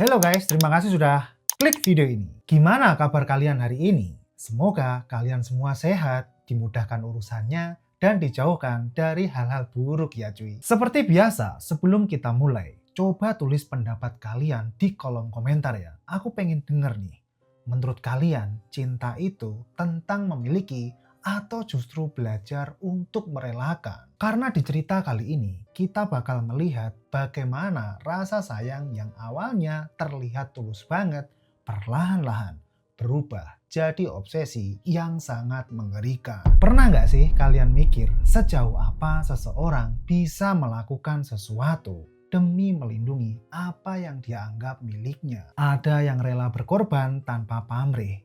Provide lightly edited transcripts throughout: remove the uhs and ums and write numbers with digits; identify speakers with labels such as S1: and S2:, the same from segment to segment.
S1: Halo guys, terima kasih sudah klik video ini. Gimana kabar kalian hari ini? Semoga kalian semua sehat, dimudahkan urusannya, dan dijauhkan dari hal-hal buruk ya cuy. Seperti biasa, sebelum kita mulai, coba tulis pendapat kalian di kolom komentar ya. Aku pengen denger nih, menurut kalian cinta itu tentang memiliki atau justru belajar untuk merelakan? Karena di cerita kali ini, kita bakal melihat bagaimana rasa sayang yang awalnya terlihat tulus banget, perlahan-lahan berubah jadi obsesi yang sangat mengerikan. Pernah nggak sih kalian mikir sejauh apa seseorang bisa melakukan sesuatu demi melindungi apa yang dia anggap miliknya? Ada yang rela berkorban tanpa pamrih.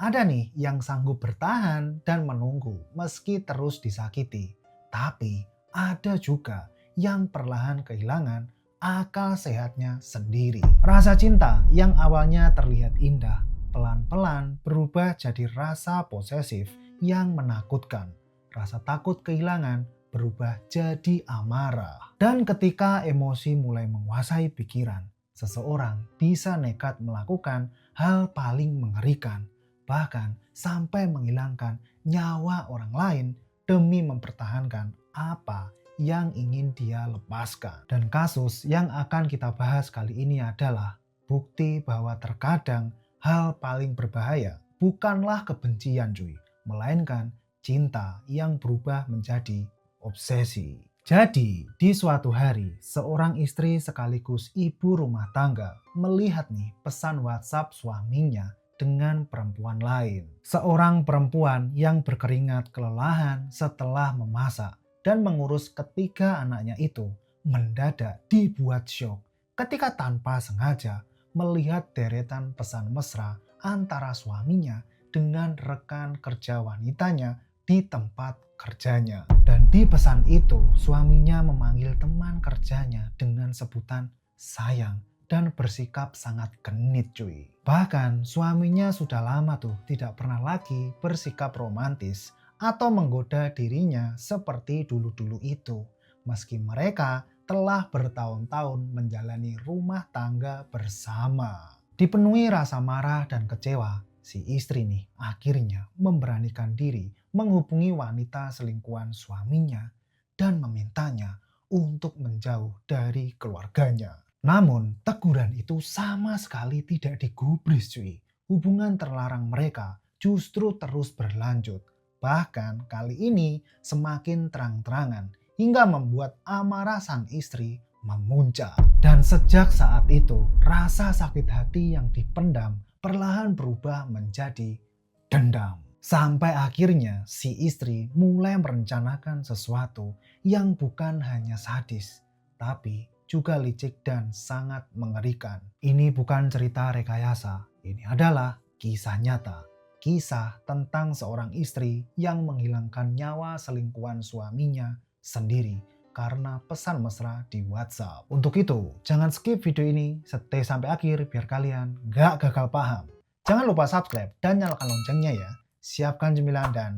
S1: Ada nih yang sanggup bertahan dan menunggu meski terus disakiti. Tapi ada juga yang perlahan kehilangan akal sehatnya sendiri. Rasa cinta yang awalnya terlihat indah, pelan-pelan berubah jadi rasa posesif yang menakutkan. Rasa takut kehilangan berubah jadi amarah. Dan ketika emosi mulai menguasai pikiran, seseorang bisa nekat melakukan hal paling mengerikan, bahkan sampai menghilangkan nyawa orang lain demi mempertahankan apa yang ingin dia lepaskan. Dan kasus yang akan kita bahas kali ini adalah bukti bahwa terkadang hal paling berbahaya bukanlah kebencian cuy, melainkan cinta yang berubah menjadi obsesi. Jadi, di suatu hari, seorang istri sekaligus ibu rumah tangga melihat nih pesan WhatsApp suaminya dengan perempuan lain. Seorang perempuan yang berkeringat kelelahan setelah memasak dan mengurus ketiga anaknya itu mendadak dibuat syok ketika tanpa sengaja melihat deretan pesan mesra antara suaminya dengan rekan kerja wanitanya di tempat kerjanya. Dan di pesan itu suaminya memanggil teman kerjanya dengan sebutan sayang dan bersikap sangat genit cuy. Bahkan suaminya sudah lama tuh tidak pernah lagi bersikap romantis atau menggoda dirinya seperti dulu-dulu itu. Meski mereka telah bertahun-tahun menjalani rumah tangga bersama. Dipenuhi rasa marah dan kecewa, si istri nih akhirnya memberanikan diri menghubungi wanita selingkuhan suaminya dan memintanya untuk menjauh dari keluarganya. Namun, teguran itu sama sekali tidak digubris cuy. Hubungan terlarang mereka justru terus berlanjut. Bahkan kali ini semakin terang-terangan hingga membuat amarah sang istri memuncak. Dan sejak saat itu, rasa sakit hati yang dipendam perlahan berubah menjadi dendam. Sampai akhirnya si istri mulai merencanakan sesuatu yang bukan hanya sadis, tapi juga licik dan sangat mengerikan. Ini bukan cerita rekayasa, ini adalah kisah nyata. Kisah tentang seorang istri yang menghilangkan nyawa selingkuhan suaminya sendiri karena pesan mesra di WhatsApp. Untuk itu, jangan skip video ini, stay sampai akhir biar kalian gak gagal paham. Jangan lupa subscribe dan nyalakan loncengnya ya. Siapkan cemilan dan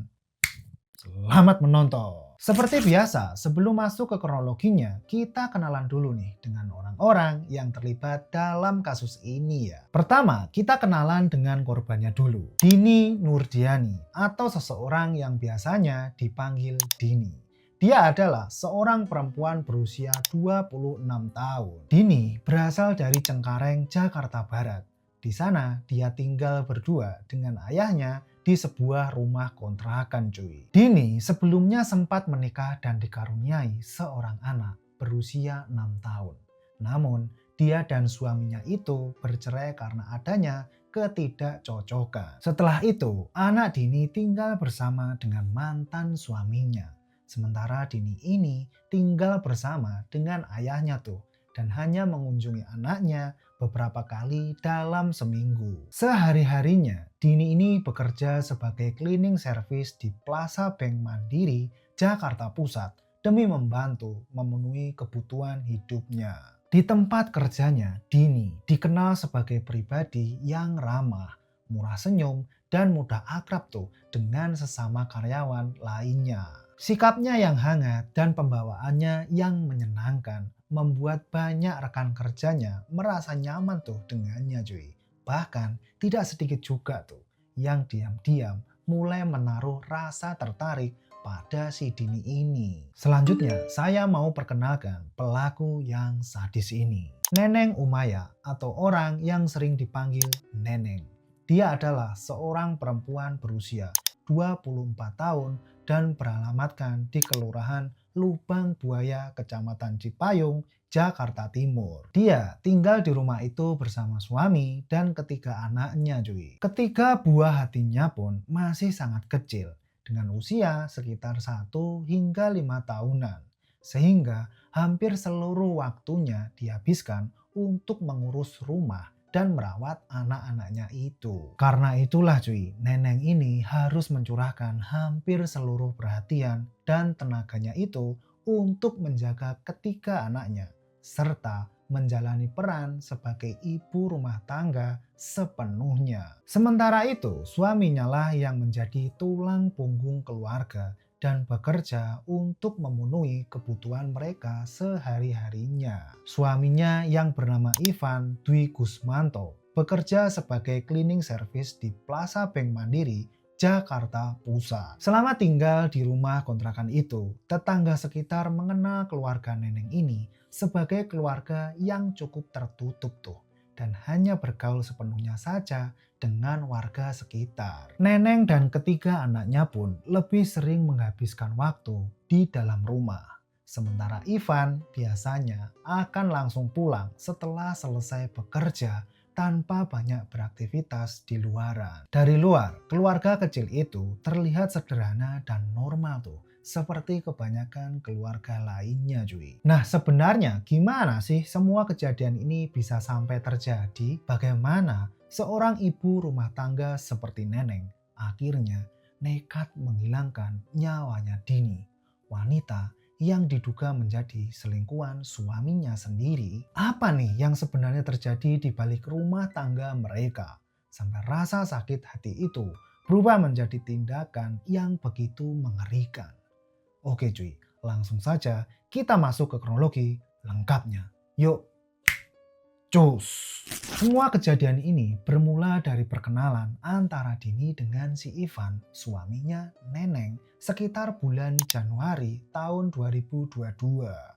S1: selamat menonton. Seperti biasa, sebelum masuk ke kronologinya, kita kenalan dulu nih dengan orang-orang yang terlibat dalam kasus ini ya. Pertama, kita kenalan dengan korbannya dulu. Dini Nurdiani atau seseorang yang biasanya dipanggil Dini. Dia adalah seorang perempuan berusia 26 tahun. Dini berasal dari Cengkareng, Jakarta Barat. Di sana dia tinggal berdua dengan ayahnya di sebuah rumah kontrakan cuy. Dini sebelumnya sempat menikah dan dikaruniai seorang anak berusia 6 tahun. Namun dia dan suaminya itu bercerai karena adanya ketidakcocokan. Setelah itu anak Dini tinggal bersama dengan mantan suaminya. Sementara Dini ini tinggal bersama dengan ayahnya tuh dan hanya mengunjungi anaknya beberapa kali dalam seminggu. Sehari-harinya, Dini ini bekerja sebagai cleaning service di Plaza Bank Mandiri, Jakarta Pusat demi membantu memenuhi kebutuhan hidupnya. Di tempat kerjanya, Dini dikenal sebagai pribadi yang ramah, murah senyum, dan mudah akrab tuh dengan sesama karyawan lainnya. Sikapnya yang hangat dan pembawaannya yang menyenangkan membuat banyak rekan kerjanya merasa nyaman tuh dengannya cuy. Bahkan tidak sedikit juga tuh yang diam-diam mulai menaruh rasa tertarik pada si Dini ini. Selanjutnya saya mau perkenalkan pelaku yang sadis ini. Neneng Umaya atau orang yang sering dipanggil Neneng. Dia adalah seorang perempuan berusia 24 tahun dan beralamatkan di Kelurahan Lubang Buaya, Kecamatan Cipayung, Jakarta Timur. Dia tinggal di rumah itu bersama suami dan ketiga anaknya cuy. Ketiga buah hatinya pun masih sangat kecil dengan usia sekitar 1 hingga 5 tahunan. Sehingga hampir seluruh waktunya dihabiskan untuk mengurus rumah dan merawat anak-anaknya itu. Karena itulah cuy, Neneng ini harus mencurahkan hampir seluruh perhatian dan tenaganya itu untuk menjaga ketiga anaknya, serta menjalani peran sebagai ibu rumah tangga sepenuhnya. Sementara itu, suaminya lah yang menjadi tulang punggung keluarga dan bekerja untuk memenuhi kebutuhan mereka sehari-harinya. Suaminya yang bernama Ivan Dwi Gusmanto bekerja sebagai cleaning service di Plaza Bank Mandiri, Jakarta Pusat. Selama tinggal di rumah kontrakan itu, tetangga sekitar mengenal keluarga Neneng ini sebagai keluarga yang cukup tertutup tuh, dan hanya bergaul sepenuhnya saja dengan warga sekitar. Neneng dan ketiga anaknya pun lebih sering menghabiskan waktu di dalam rumah. Sementara Ivan biasanya akan langsung pulang setelah selesai bekerja tanpa banyak beraktivitas di luaran. Dari luar, keluarga kecil itu terlihat sederhana dan normal tuh, seperti kebanyakan keluarga lainnya cuy. Nah sebenarnya gimana sih semua kejadian ini bisa sampai terjadi? Bagaimana seorang ibu rumah tangga seperti Neneng akhirnya nekat menghilangkan nyawanya Dini, wanita yang diduga menjadi selingkuhan suaminya sendiri? Apa nih yang sebenarnya terjadi di balik rumah tangga mereka sampai rasa sakit hati itu berubah menjadi tindakan yang begitu mengerikan? Oke cuy, langsung saja kita masuk ke kronologi lengkapnya. Yuk, cus! Semua kejadian ini bermula dari perkenalan antara Dini dengan si Ivan, suaminya Neneng, sekitar bulan Januari tahun 2022.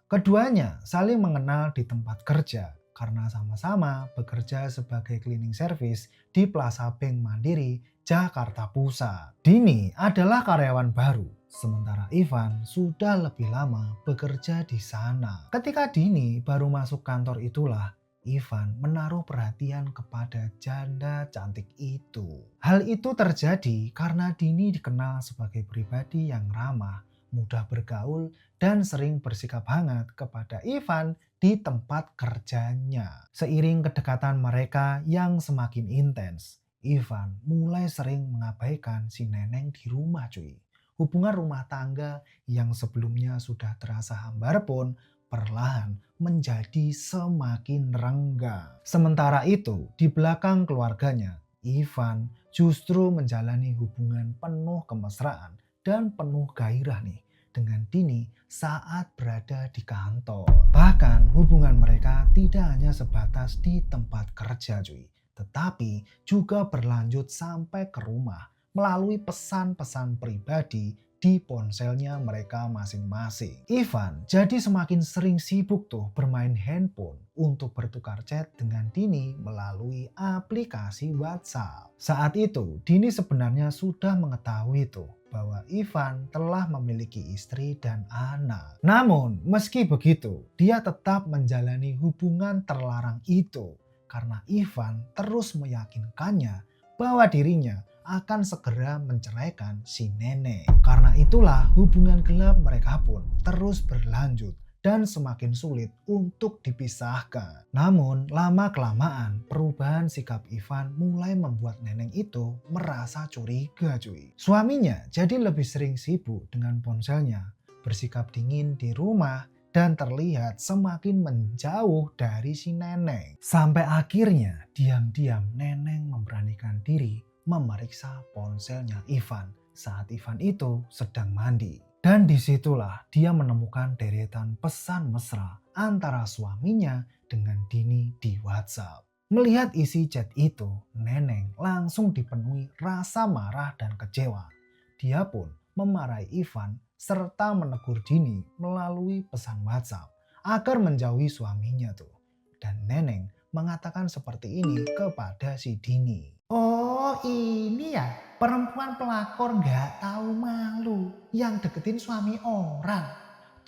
S1: Keduanya saling mengenal di tempat kerja karena sama-sama bekerja sebagai cleaning service di Plaza Bank Mandiri, Jakarta Pusat. Dini adalah karyawan baru, sementara Ivan sudah lebih lama bekerja di sana. Ketika Dini baru masuk kantor itulah Ivan menaruh perhatian kepada janda cantik itu. Hal itu terjadi karena Dini dikenal sebagai pribadi yang ramah, mudah bergaul, dan sering bersikap hangat kepada Ivan di tempat kerjanya. Seiring kedekatan mereka yang semakin intens, Ivan mulai sering mengabaikan si Neneng di rumah cuy. Hubungan rumah tangga yang sebelumnya sudah terasa hambar pun perlahan menjadi semakin renggang. Sementara itu, di belakang keluarganya, Ivan justru menjalani hubungan penuh kemesraan dan penuh gairah nih dengan Dini saat berada di kantor. Bahkan hubungan mereka tidak hanya sebatas di tempat kerja cuy, tetapi juga berlanjut sampai ke rumah melalui pesan-pesan pribadi di ponselnya mereka masing-masing. Ivan jadi semakin sering sibuk tuh bermain handphone untuk bertukar chat dengan Dini melalui aplikasi WhatsApp. Saat itu Dini sebenarnya sudah mengetahui tuh bahwa Ivan telah memiliki istri dan anak. Namun meski begitu, dia tetap menjalani hubungan terlarang itu karena Ivan terus meyakinkannya bahwa dirinya akan segera menceraikan si Neneng. Karena itulah hubungan gelap mereka pun terus berlanjut dan semakin sulit untuk dipisahkan. Namun lama-kelamaan perubahan sikap Ivan mulai membuat Neneng itu merasa curiga cuy. Suaminya jadi lebih sering sibuk dengan ponselnya, bersikap dingin di rumah, dan terlihat semakin menjauh dari si Neneng. Sampai akhirnya diam-diam Neneng memberanikan diri memeriksa ponselnya Ivan saat Ivan itu sedang mandi. Dan disitulah dia menemukan deretan pesan mesra antara suaminya dengan Dini di WhatsApp. Melihat isi chat itu, Neneng langsung dipenuhi rasa marah dan kecewa. Dia pun memarahi Ivan serta menegur Dini melalui pesan WhatsApp agar menjauhi suaminya tuh. Dan Neneng mengatakan seperti ini kepada si Dini. Oh ini ya perempuan pelakor gak tahu malu yang deketin suami orang.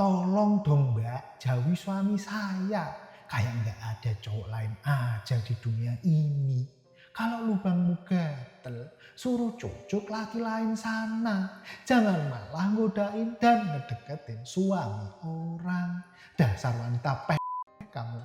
S1: Tolong dong mbak jauhi suami saya. Kayak gak ada cowok lain aja di dunia ini. Kalau lubangmu gatel, suruh cucuk laki lain sana. Jangan malah ngodain dan ngedeketin suami orang. Dasar wanita kamu.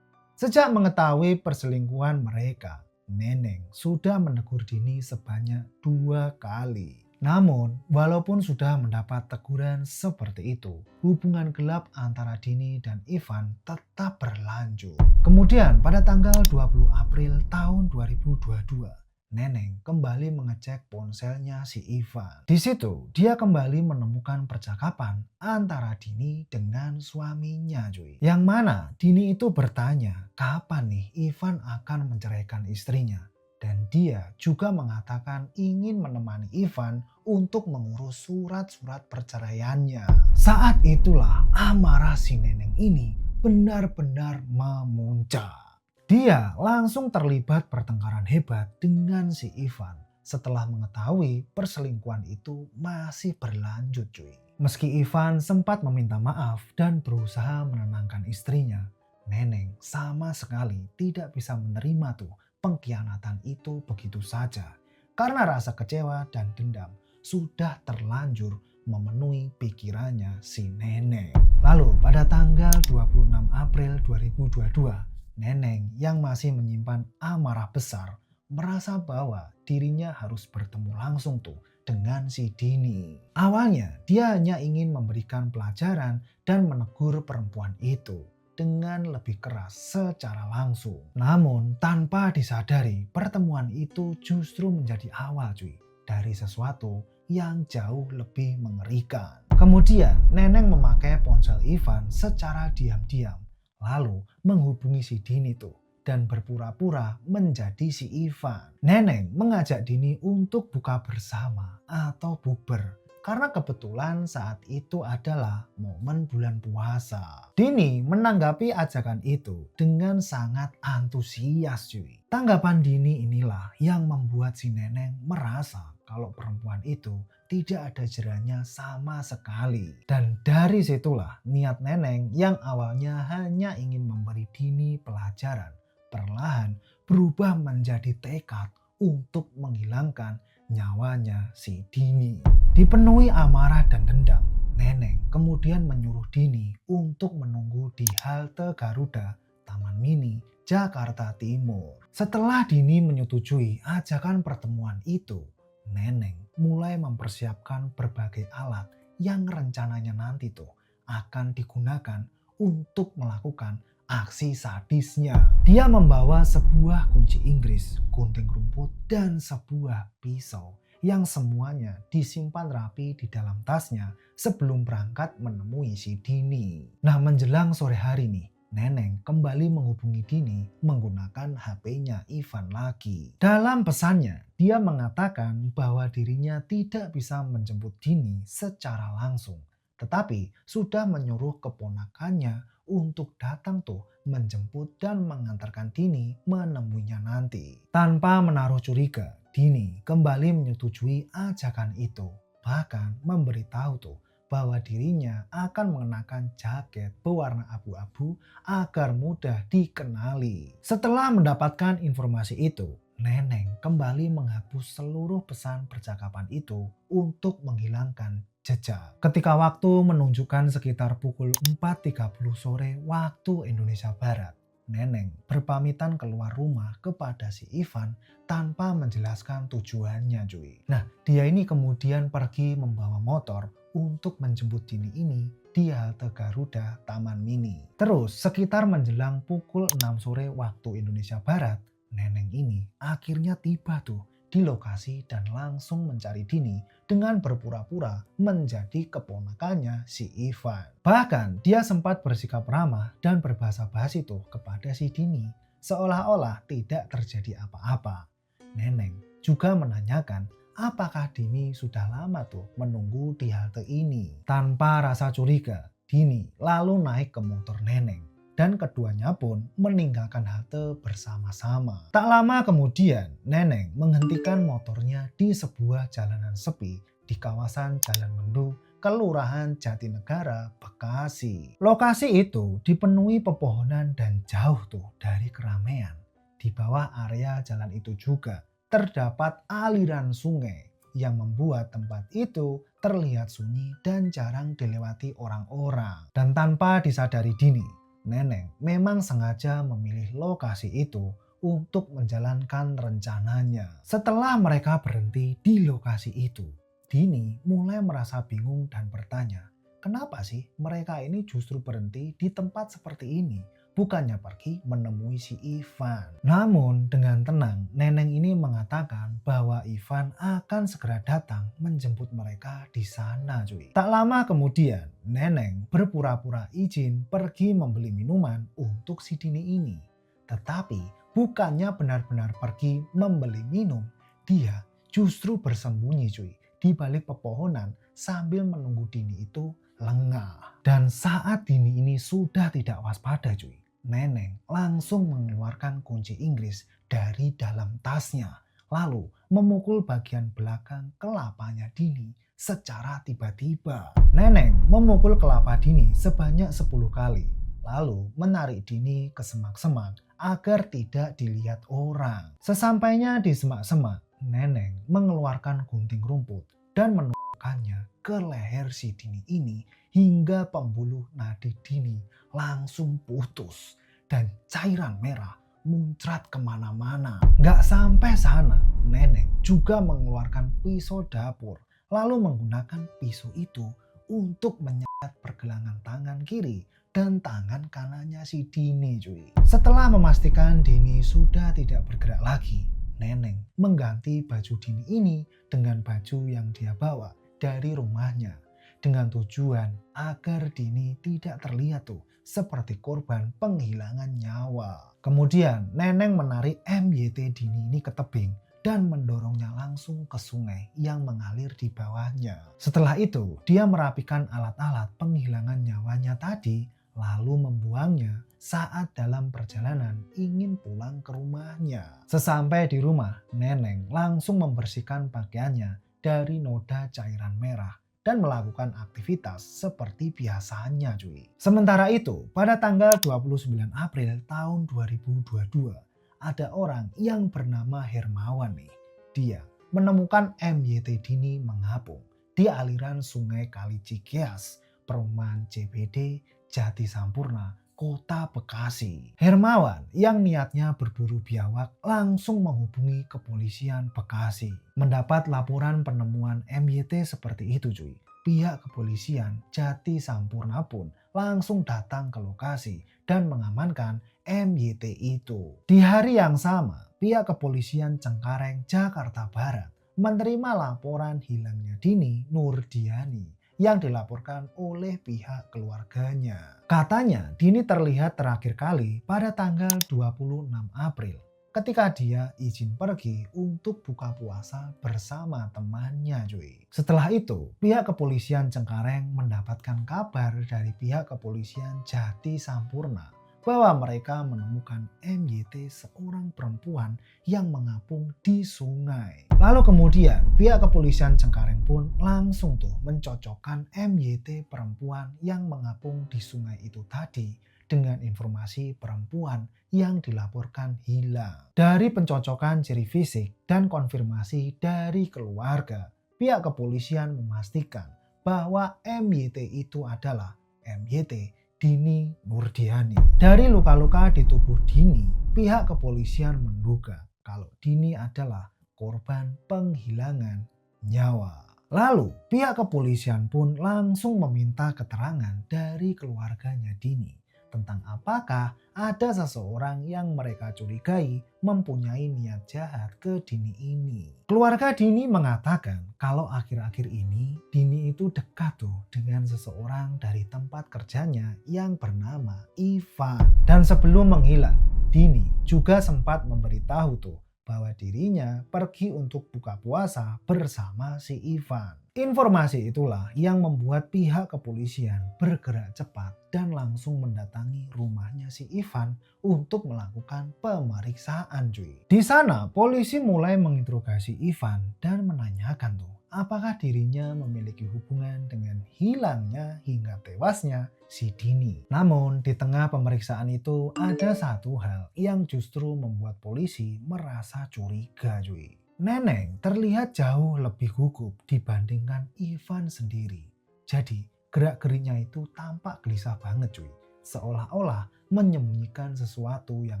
S1: Sejak mengetahui perselingkuhan mereka, Neneng sudah menegur Dini sebanyak 2 kali. Namun, walaupun sudah mendapat teguran seperti itu, hubungan gelap antara Dini dan Ivan tetap berlanjut. Kemudian pada tanggal 20 April tahun 2022, Neneng kembali mengecek ponselnya si Ivan. Di situ dia kembali menemukan percakapan antara Dini dengan suaminya cuy. Yang mana Dini itu bertanya kapan nih Ivan akan menceraikan istrinya. Dan dia juga mengatakan ingin menemani Ivan untuk mengurus surat-surat perceraiannya. Saat itulah amarah si Neneng ini benar-benar memuncak. Dia langsung terlibat pertengkaran hebat dengan si Ivan setelah mengetahui perselingkuhan itu masih berlanjut cuy. Meski Ivan sempat meminta maaf dan berusaha menenangkan istrinya, Neneng sama sekali tidak bisa menerima tuh pengkhianatan itu begitu saja. Karena rasa kecewa dan dendam sudah terlanjur memenuhi pikirannya si Neneng. Lalu pada tanggal 26 April 2022, Neneng yang masih menyimpan amarah besar merasa bahwa dirinya harus bertemu langsung tuh dengan si Dini. Awalnya dia hanya ingin memberikan pelajaran dan menegur perempuan itu dengan lebih keras secara langsung. Namun tanpa disadari pertemuan itu justru menjadi awal cuy dari sesuatu yang jauh lebih mengerikan. Kemudian Neneng memakai ponsel Ivan secara diam-diam lalu menghubungi si Dini tuh dan berpura-pura menjadi si Ivan. Neneng mengajak Dini untuk buka bersama atau bukber karena kebetulan saat itu adalah momen bulan puasa. Dini menanggapi ajakan itu dengan sangat antusias cuy. Tanggapan Dini inilah yang membuat si Neneng merasa kalau perempuan itu tidak ada jerahnya sama sekali. Dan dari situlah niat Neneng yang awalnya hanya ingin memberi Dini pelajaran perlahan berubah menjadi tekad untuk menghilangkan nyawanya si Dini. Dipenuhi amarah dan dendam, Neneng kemudian menyuruh Dini untuk menunggu di halte Garuda Taman Mini Jakarta Timur. Setelah Dini menyetujui ajakan pertemuan itu, Neneng mulai mempersiapkan berbagai alat yang rencananya nanti tuh akan digunakan untuk melakukan aksi sadisnya. Dia membawa sebuah kunci Inggris, gunting rumput, dan sebuah pisau yang semuanya disimpan rapi di dalam tasnya sebelum berangkat menemui si Dini. Nah menjelang sore hari nih, Neneng kembali menghubungi Dini menggunakan HP-nya Ivan lagi. Dalam pesannya, dia mengatakan bahwa dirinya tidak bisa menjemput Dini secara langsung, tetapi sudah menyuruh keponakannya untuk datang tuh menjemput dan mengantarkan Dini menemuinya nanti. Tanpa menaruh curiga, Dini kembali menyetujui ajakan itu, bahkan memberitahu tuh bahwa dirinya akan mengenakan jaket berwarna abu-abu agar mudah dikenali. Setelah mendapatkan informasi itu, Neneng kembali menghapus seluruh pesan percakapan itu untuk menghilangkan jejak. Ketika waktu menunjukkan sekitar pukul 4.30 sore waktu Indonesia Barat, Neneng berpamitan keluar rumah kepada si Ivan tanpa menjelaskan tujuannya cuy. Nah dia ini kemudian pergi membawa motor untuk menjemput Dini ini di halte Garuda Taman Mini. Terus sekitar menjelang pukul 6 sore waktu Indonesia Barat, Neneng ini akhirnya tiba tuh di lokasi dan langsung mencari Dini dengan berpura-pura menjadi keponakannya si Ivan. Bahkan dia sempat bersikap ramah dan berbahasa basi tuh kepada si Dini, seolah-olah tidak terjadi apa-apa. Neneng juga menanyakan apakah Dini sudah lama tuh menunggu di halte ini. Tanpa rasa curiga, Dini lalu naik ke motor Neneng dan keduanya pun meninggalkan halte bersama-sama. Tak lama kemudian, Neneng menghentikan motornya di sebuah jalanan sepi di kawasan Jalan Mendu, Kelurahan Jatinegara, Bekasi. Lokasi itu dipenuhi pepohonan dan jauh tuh dari keramaian. Di bawah area jalan itu juga terdapat aliran sungai yang membuat tempat itu terlihat sunyi dan jarang dilewati orang-orang. Dan tanpa disadari Dini, Neneng memang sengaja memilih lokasi itu untuk menjalankan rencananya. Setelah mereka berhenti di lokasi itu, Dini mulai merasa bingung dan bertanya, kenapa sih mereka ini justru berhenti di tempat seperti ini? Bukannya pergi menemui si Ivan. Namun dengan tenang, Neneng ini mengatakan bahwa Ivan akan segera datang menjemput mereka di sana cuy. Tak lama kemudian, Neneng berpura-pura izin pergi membeli minuman untuk si Dini ini. Tetapi bukannya benar-benar pergi membeli minum, dia justru bersembunyi cuy di balik pepohonan sambil menunggu Dini itu lengah. Dan saat Dini ini sudah tidak waspada cuy, Neneng langsung mengeluarkan kunci Inggris dari dalam tasnya, lalu memukul bagian belakang kelapanya Dini secara tiba-tiba. Neneng memukul kelapa Dini sebanyak 10 kali, lalu menarik Dini ke semak-semak agar tidak dilihat orang. Sesampainya di semak-semak, Neneng mengeluarkan gunting rumput dan menusukkannya ke leher si Dini ini hingga pembuluh nadi Dini langsung putus dan cairan merah muncrat kemana-mana. Gak sampai sana, Neneng juga mengeluarkan pisau dapur lalu menggunakan pisau itu untuk menyekat pergelangan tangan kiri dan tangan kanannya si Dini cuy. Setelah memastikan Dini sudah tidak bergerak lagi, Neneng mengganti baju Dini ini dengan baju yang dia bawa dari rumahnya dengan tujuan agar Dini tidak terlihat tuh seperti korban penghilangan nyawa. Kemudian Neneng menarik MYT Dini ini ke tebing dan mendorongnya langsung ke sungai yang mengalir di bawahnya. Setelah itu, dia merapikan alat-alat penghilangan nyawanya tadi lalu membuangnya saat dalam perjalanan ingin pulang ke rumahnya. Sesampai di rumah, Neneng langsung membersihkan pakaiannya dari noda cairan merah dan melakukan aktivitas seperti biasanya cuy. Sementara itu, pada tanggal 29 April tahun 2022, ada orang yang bernama Hermawan nih. Dia menemukan MYT Dini mengapung di aliran sungai Kali Cikeas, perumahan CBD Jati Sampurna, Kota Bekasi. Hermawan yang niatnya berburu biawak langsung menghubungi kepolisian Bekasi. Mendapat laporan penemuan MYT seperti itu cuy, pihak kepolisian Jati Sampurna pun langsung datang ke lokasi dan mengamankan MYT itu. Di hari yang sama, pihak kepolisian Cengkareng, Jakarta Barat menerima laporan hilangnya Dini Nurdiani yang dilaporkan oleh pihak keluarganya. Katanya Dini terlihat terakhir kali pada tanggal 26 April ketika dia izin pergi untuk buka puasa bersama temannya cuy. Setelah itu, pihak kepolisian Cengkareng mendapatkan kabar dari pihak kepolisian Jati Sampurna bahwa mereka menemukan MYT seorang perempuan yang mengapung di sungai. Lalu kemudian pihak kepolisian Cengkareng pun langsung tuh mencocokkan MYT perempuan yang mengapung di sungai itu tadi dengan informasi perempuan yang dilaporkan hilang. Dari pencocokan ciri fisik dan konfirmasi dari keluarga, pihak kepolisian memastikan bahwa MYT itu adalah MYT Dini Nurdiani. Dari luka-luka di tubuh Dini, pihak kepolisian menduga kalau Dini adalah korban penghilangan nyawa. Lalu pihak kepolisian pun langsung meminta keterangan dari keluarganya Dini tentang apakah ada seseorang yang mereka curigai mempunyai niat jahat ke Dini ini. Keluarga Dini mengatakan kalau akhir-akhir ini Dini itu dekat tuh dengan seseorang dari tempat kerjanya yang bernama Ivan. Dan sebelum menghilang, Dini juga sempat memberitahu tuh bahwa dirinya pergi untuk buka puasa bersama si Ivan. Informasi itulah yang membuat pihak kepolisian bergerak cepat dan langsung mendatangi rumahnya si Ivan untuk melakukan pemeriksaan cuy. Di sana polisi mulai menginterogasi Ivan dan menanyakan tuh apakah dirinya memiliki hubungan dengan hilangnya hingga tewasnya si Dini. Namun di tengah pemeriksaan itu ada satu hal yang justru membuat polisi merasa curiga cuy. Neneng terlihat jauh lebih gugup dibandingkan Ivan sendiri. Jadi gerak-geriknya itu tampak gelisah banget cuy. Seolah-olah menyembunyikan sesuatu yang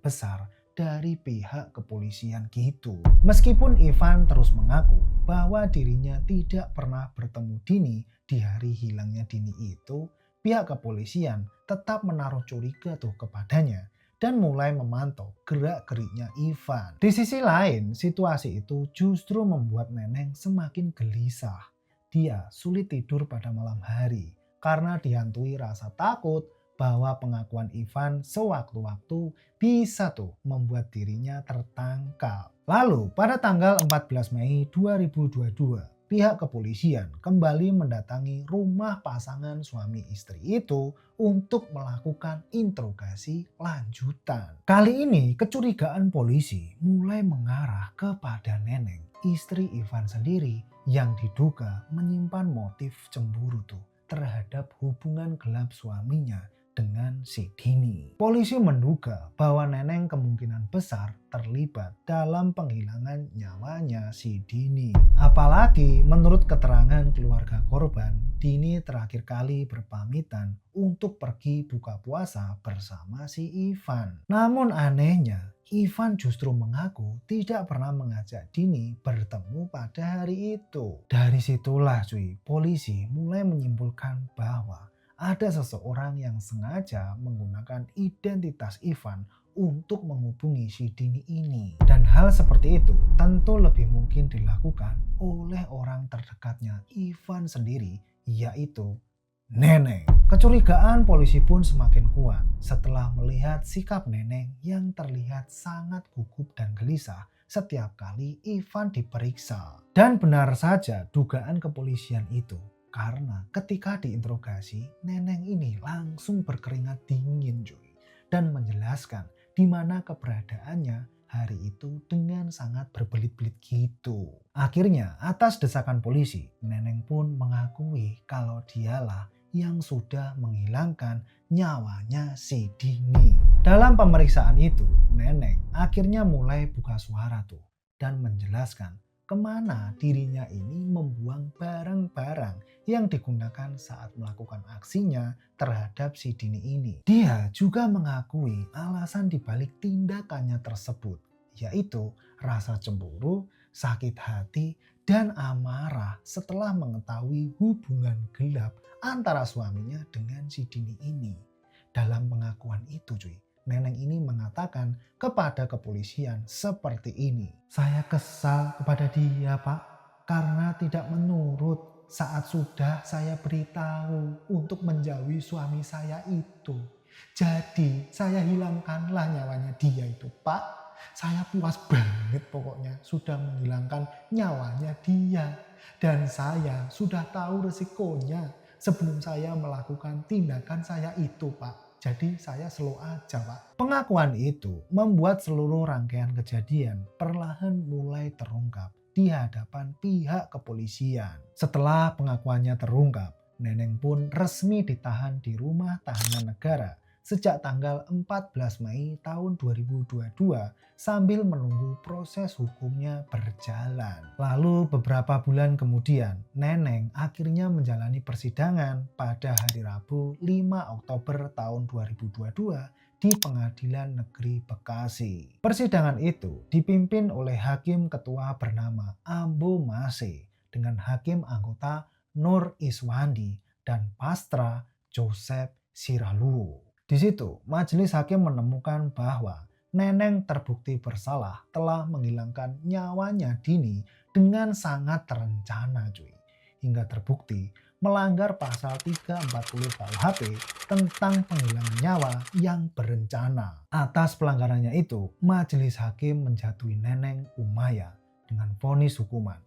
S1: besar dari pihak kepolisian gitu. Meskipun Ivan terus mengaku bahwa dirinya tidak pernah bertemu Dini di hari hilangnya Dini itu, pihak kepolisian tetap menaruh curiga tuh kepadanya dan mulai memantau gerak-geriknya Ivan. Di sisi lain, situasi itu justru membuat Neneng semakin gelisah. Dia sulit tidur pada malam hari karena dihantui rasa takut bahwa pengakuan Ivan sewaktu-waktu bisa tuh membuat dirinya tertangkap. Lalu pada tanggal 14 Mei 2022, pihak kepolisian kembali mendatangi rumah pasangan suami istri itu untuk melakukan interogasi lanjutan. Kali ini kecurigaan polisi mulai mengarah kepada Neneng, istri Ivan sendiri yang diduga menyimpan motif cemburu tuh terhadap hubungan gelap suaminya dengan si Dini. Polisi menduga bahwa Neneng kemungkinan besar terlibat dalam penghilangan nyawanya si Dini. Apalagi menurut keterangan keluarga korban, Dini terakhir kali berpamitan untuk pergi buka puasa bersama si Ivan. Namun anehnya, Ivan justru mengaku tidak pernah mengajak Dini bertemu pada hari itu. Dari situlah cuy, polisi mulai menyimpulkan bahwa ada seseorang yang sengaja menggunakan identitas Ivan untuk menghubungi si Dini ini. Dan hal seperti itu tentu lebih mungkin dilakukan oleh orang terdekatnya Ivan sendiri, yaitu Neneng. Kecurigaan polisi pun semakin kuat setelah melihat sikap Neneng yang terlihat sangat gugup dan gelisah setiap kali Ivan diperiksa. Dan benar saja dugaan kepolisian itu. Karena ketika diinterogasi, Neneng ini langsung berkeringat dingin cuy. Dan menjelaskan di mana keberadaannya hari itu dengan sangat berbelit-belit gitu. Akhirnya atas desakan polisi, Neneng pun mengakui kalau dialah yang sudah menghilangkan nyawanya si Dini. Dalam pemeriksaan itu, Neneng akhirnya mulai buka suara tuh dan menjelaskan kemana dirinya ini membuang barang-barang yang digunakan saat melakukan aksinya terhadap si Dini ini. Dia juga mengakui alasan dibalik tindakannya tersebut, yaitu rasa cemburu, sakit hati, dan amarah setelah mengetahui hubungan gelap antara suaminya dengan si Dini ini. Dalam pengakuan itu cuy, Neneng ini mengatakan kepada kepolisian seperti ini. Saya kesal kepada dia pak, karena tidak menurut saat sudah saya beritahu untuk menjauhi suami saya itu. Jadi saya hilangkanlah nyawanya dia itu pak. Saya puas banget pokoknya sudah menghilangkan nyawanya dia. Dan saya sudah tahu resikonya sebelum saya melakukan tindakan saya itu pak. Jadi saya slow aja pak. Pengakuan itu membuat seluruh rangkaian kejadian perlahan mulai terungkap di hadapan pihak kepolisian. Setelah pengakuannya terungkap, Neneng pun resmi ditahan di rumah tahanan negara sejak tanggal 14 Mei tahun 2022 sambil menunggu proses hukumnya berjalan. Lalu beberapa bulan kemudian, Neneng akhirnya menjalani persidangan pada hari Rabu 5 Oktober tahun 2022 di Pengadilan Negeri Bekasi. Persidangan itu dipimpin oleh Hakim Ketua bernama Ambo Mase dengan Hakim Anggota Nur Iswandi dan Pastra Joseph Siraluo. Di situ, majelis hakim menemukan bahwa Neneng terbukti bersalah telah menghilangkan nyawanya Dini dengan sangat terencana cuy. Hingga terbukti melanggar pasal 340 KUHP tentang penghilangan nyawa yang berencana. Atas pelanggarannya itu, majelis hakim menjatuhi Neneng Umayyah dengan vonis hukuman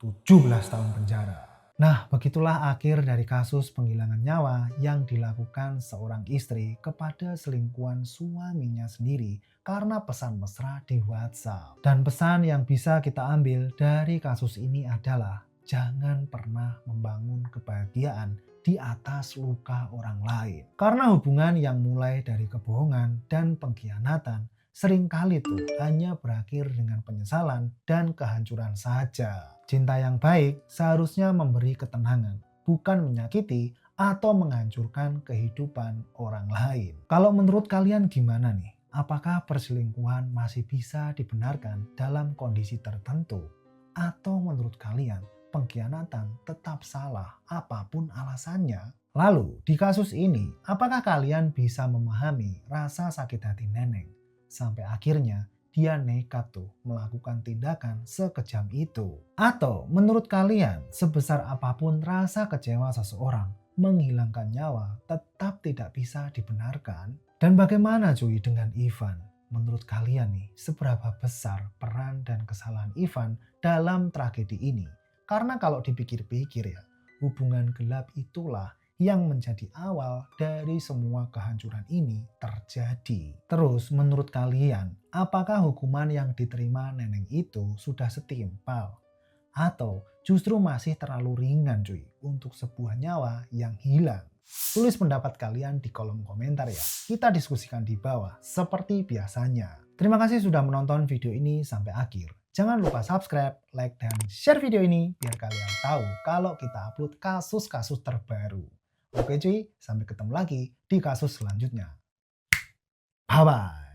S1: 17 tahun penjara. Nah, begitulah akhir dari kasus penghilangan nyawa yang dilakukan seorang istri kepada selingkuhan suaminya sendiri karena pesan mesra di WhatsApp. Dan pesan yang bisa kita ambil dari kasus ini adalah jangan pernah membangun kebahagiaan di atas luka orang lain. Karena hubungan yang mulai dari kebohongan dan pengkhianatan seringkali tuh hanya berakhir dengan penyesalan dan kehancuran saja. Cinta yang baik seharusnya memberi ketenangan, bukan menyakiti atau menghancurkan kehidupan orang lain. Kalau menurut kalian gimana nih? Apakah perselingkuhan masih bisa dibenarkan dalam kondisi tertentu? Atau menurut kalian pengkhianatan tetap salah apapun alasannya? Lalu di kasus ini, apakah kalian bisa memahami rasa sakit hati Neneng? Sampai akhirnya dia nekat tuh melakukan tindakan sekejam itu. Atau menurut kalian sebesar apapun rasa kecewa seseorang, menghilangkan nyawa tetap tidak bisa dibenarkan? Dan bagaimana cuy dengan Ivan? Menurut kalian nih, seberapa besar peran dan kesalahan Ivan dalam tragedi ini? Karena kalau dipikir-pikir ya, hubungan gelap itulah yang menjadi awal dari semua kehancuran ini terjadi. Terus menurut kalian, apakah hukuman yang diterima Neneng itu sudah setimpal? Atau justru masih terlalu ringan cuy untuk sebuah nyawa yang hilang? Tulis pendapat kalian di kolom komentar ya. Kita diskusikan di bawah seperti biasanya. Terima kasih sudah menonton video ini sampai akhir. Jangan lupa subscribe, like, dan share video ini biar kalian tahu kalau kita upload kasus-kasus terbaru. Oke cuy, sampai ketemu lagi di kasus selanjutnya. Bye-bye.